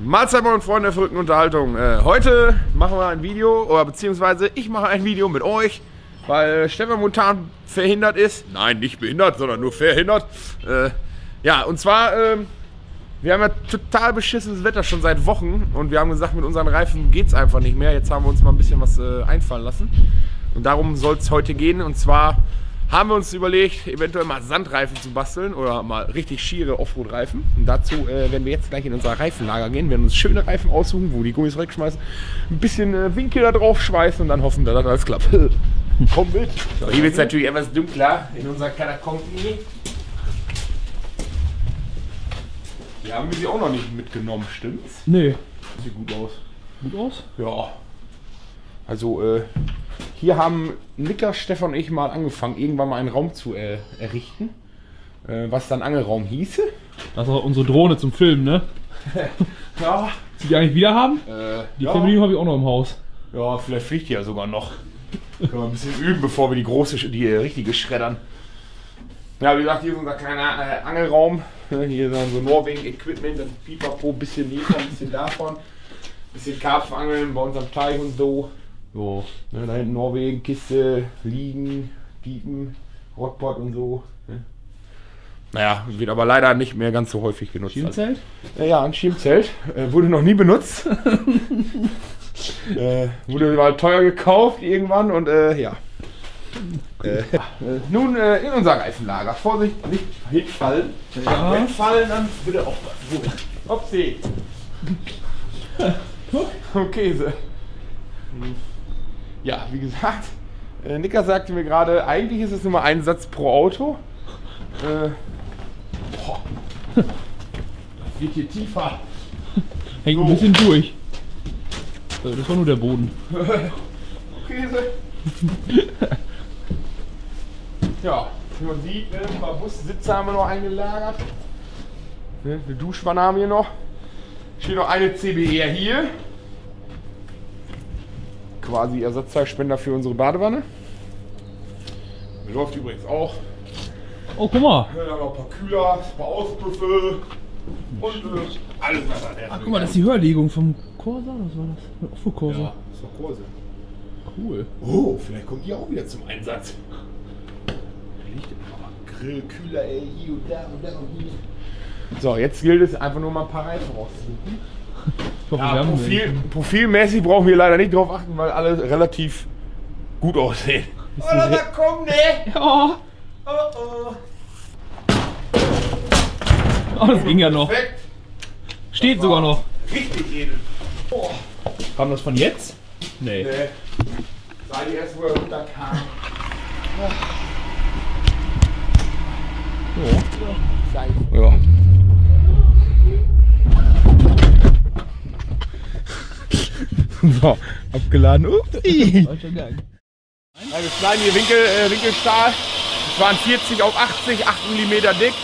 Mahlzeit, meine Freunde der verrückten Unterhaltung. Heute machen wir ein Video, oder beziehungsweise ich mache ein Video mit euch, weil Stefan momentan verhindert ist. Nein, nicht behindert, sondern nur verhindert. Ja, und zwar, wir haben ja total beschissenes Wetter schon seit Wochen und wir haben gesagt, mit unseren Reifen geht es einfach nicht mehr. Jetzt haben wir uns mal ein bisschen was einfallen lassen und darum soll es heute gehen. Und zwar haben wir uns überlegt, eventuell mal Sandreifen zu basteln oder mal richtig schiere Offroad-Reifen. Und dazu werden wir jetzt gleich in unser Reifenlager gehen, werden uns schöne Reifen aussuchen, wo die Gummis wegschmeißen, ein bisschen Winkel da drauf schweißen und dann hoffen, dass das alles klappt. Komm mit! So, hier wird es natürlich etwas dunkler in unserer Katakomben. Die haben wir sie auch noch nicht mitgenommen, stimmt's? Nee. Sieht gut aus. Gut aus? Ja. Also, hier haben Niklas, Stefan und ich mal angefangen, irgendwann mal einen Raum zu errichten. Was dann Angelraum hieße. Das ist auch unsere Drohne zum Filmen, ne? Ja. Die eigentlich wieder haben? Die ja. Fernbedienung habe ich auch noch im Haus. Ja, vielleicht fliegt die ja sogar noch. Können wir ein bisschen üben, bevor wir die richtige schreddern. Ja, wie gesagt, hier ist unser kleiner Angelraum. Hier ist so Norwegen-Equipment, dann Pipapo, ein bisschen hiervon, ein bisschen davon. Ein bisschen Karpfenangeln bei unserem Teich und so. So, ne, da hinten Norwegen, Kiste, Liegen, Piepen, Rockpot und so. Ne. Naja, wird aber leider nicht mehr ganz so häufig genutzt. Schirmzelt? Ja, ein Schirmzelt. Wurde noch nie benutzt. Wurde mal teuer gekauft irgendwann und ja. Nun in unser Reifenlager. Vorsicht, nicht hinfallen. Ja. Wenn fallen, dann bitte aufpassen. Upsi. Okay, so. Ja, wie gesagt, Nicker sagte mir gerade, eigentlich ist es nur mal ein Satz pro Auto. Boah. Das geht hier tiefer. Hängt ein bisschen durch. Das war nur der Boden. Okay, so. Ja, wie man sieht, ein paar Bussitze haben wir noch eingelagert. Eine Duschwanne haben wir hier noch. Steht noch eine CBR hier. Quasi Ersatzteilspender für unsere Badewanne. Läuft übrigens auch. Oh, guck mal. Da haben wir noch ein paar Kühler, ein paar Auspuffe und alles was da ist. Ach, guck mal, das ist die Hörlegung vom Corsa. Was war das? Auch für Corsa. Ja, das ist doch Kurse. Cool. Oh, vielleicht kommt die auch wieder zum Einsatz. Liegt Grill, Kühler, ey, hier und da und da und hier. So, jetzt gilt es einfach nur mal ein paar Reifen rauszusuchen. Ich hoffe, Ja, profilmäßig brauchen wir leider nicht drauf achten, weil alle relativ gut aussehen. Oh, da kommt ne! Oh. Oh, oh. Oh, das ging ja noch. Perfekt. Steht sogar noch. Richtig edel. Oh. Kam das von jetzt? Nee. Nee. Sei die erst, wo er runterkam. Ja. So, abgeladen. Upsi. Ja, wir schneiden hier Winkelstahl. Das waren 40 auf 80, 8 mm dick.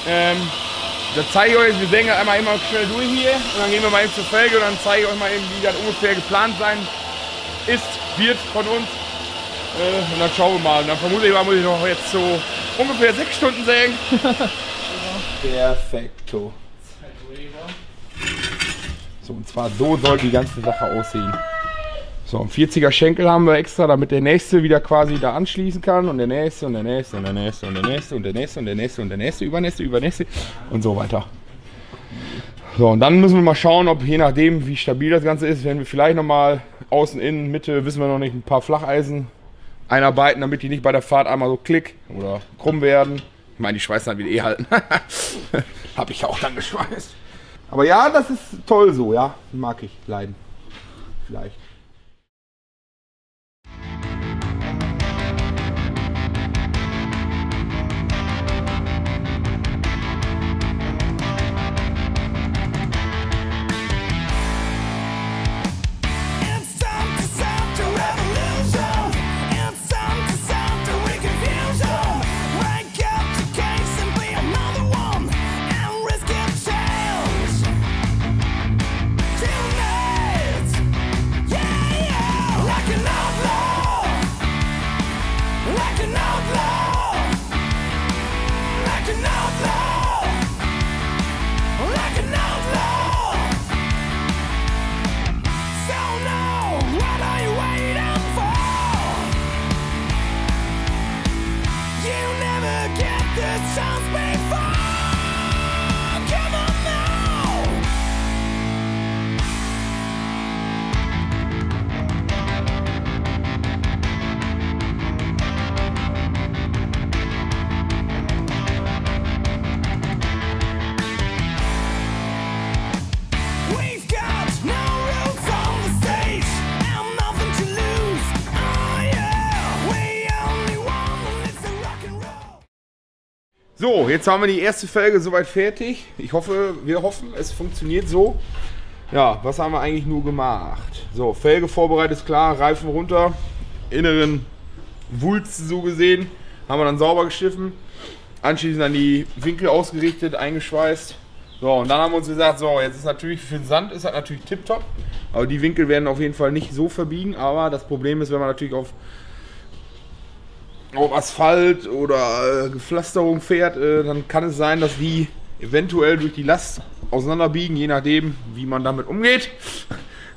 Da zeige ich euch, wir sägen einmal immer schnell durch hier und dann gehen wir mal eben zur Felge und dann zeige ich euch mal eben, wie das ungefähr geplant sein wird von uns. Und dann schauen wir mal. Und dann vermute ich mal, muss ich noch jetzt so ungefähr 6 Stunden sägen. Perfekto. So, und zwar so soll die ganze Sache aussehen. So, ein 40er Schenkel haben wir extra, damit der nächste wieder quasi da anschließen kann. Und der nächste und der nächste und der nächste und der nächste und der nächste und der nächste und der nächste, übernächste und so weiter. So, und dann müssen wir mal schauen, ob je nachdem, wie stabil das Ganze ist, werden wir vielleicht nochmal außen, innen, Mitte, wissen wir noch nicht, ein paar Flacheisen einarbeiten, damit die nicht bei der Fahrt einmal so klick oder krumm werden. Ich meine, die Schweißen halt wieder eh halten. Hab ich auch dann geschweißt. Aber ja, das ist toll so, ja. Mag ich leiden. Vielleicht. Yeah! So, jetzt haben wir die erste Felge soweit fertig. Wir hoffen, es funktioniert so. Ja, was haben wir eigentlich nur gemacht? So, Felge vorbereitet ist klar, Reifen runter, inneren Wulst so gesehen, haben wir dann sauber geschliffen. Anschließend dann die Winkel ausgerichtet, eingeschweißt. So, und dann haben wir uns gesagt, so, jetzt ist natürlich für den Sand ist das natürlich tipptopp. Aber die Winkel werden auf jeden Fall nicht so verbiegen. Aber das Problem ist, wenn man natürlich auf Asphalt oder Gepflasterung fährt, dann kann es sein, dass die eventuell durch die Last auseinanderbiegen, je nachdem, wie man damit umgeht.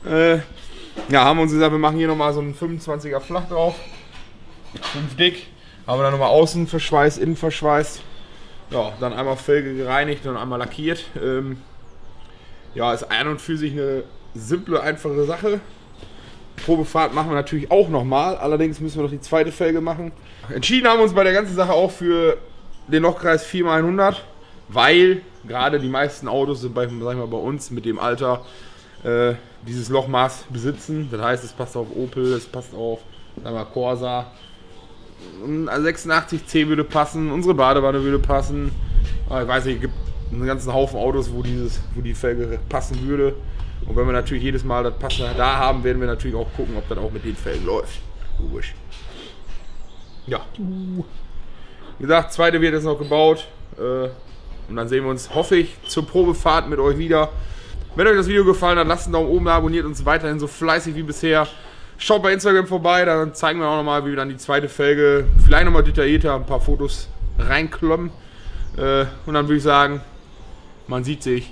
Ja, haben wir uns gesagt, wir machen hier nochmal so einen 25er flach drauf. 5 dick. Haben wir dann nochmal außen verschweißt, innen verschweißt. Ja, dann einmal Felge gereinigt und einmal lackiert. Ja, ist an und für sich eine simple, einfache Sache. Probefahrt machen wir natürlich auch nochmal, allerdings müssen wir noch die zweite Felge machen. Entschieden haben wir uns bei der ganzen Sache auch für den Lochkreis 4x100, weil gerade die meisten Autos sind bei uns mit dem Alter dieses Lochmaß besitzen. Das heißt, es passt auf Opel, es passt auf Corsa. 86C würde passen, unsere Badewanne würde passen. Ich weiß nicht, es gibt einen ganzen Haufen Autos, wo die Felge passen würde. Und wenn wir natürlich jedes Mal das Passende da haben, werden wir natürlich auch gucken, ob das auch mit den Felgen läuft. Logisch. Ja. Wie gesagt, zweite wird jetzt noch gebaut. Und dann sehen wir uns, hoffe ich, zur Probefahrt mit euch wieder. Wenn euch das Video gefallen hat, lasst einen Daumen oben da, abonniert uns weiterhin so fleißig wie bisher. Schaut bei Instagram vorbei, dann zeigen wir auch nochmal, wie wir dann die zweite Felge, vielleicht nochmal detaillierter, ein paar Fotos reinkloppen. Und dann würde ich sagen, man sieht sich.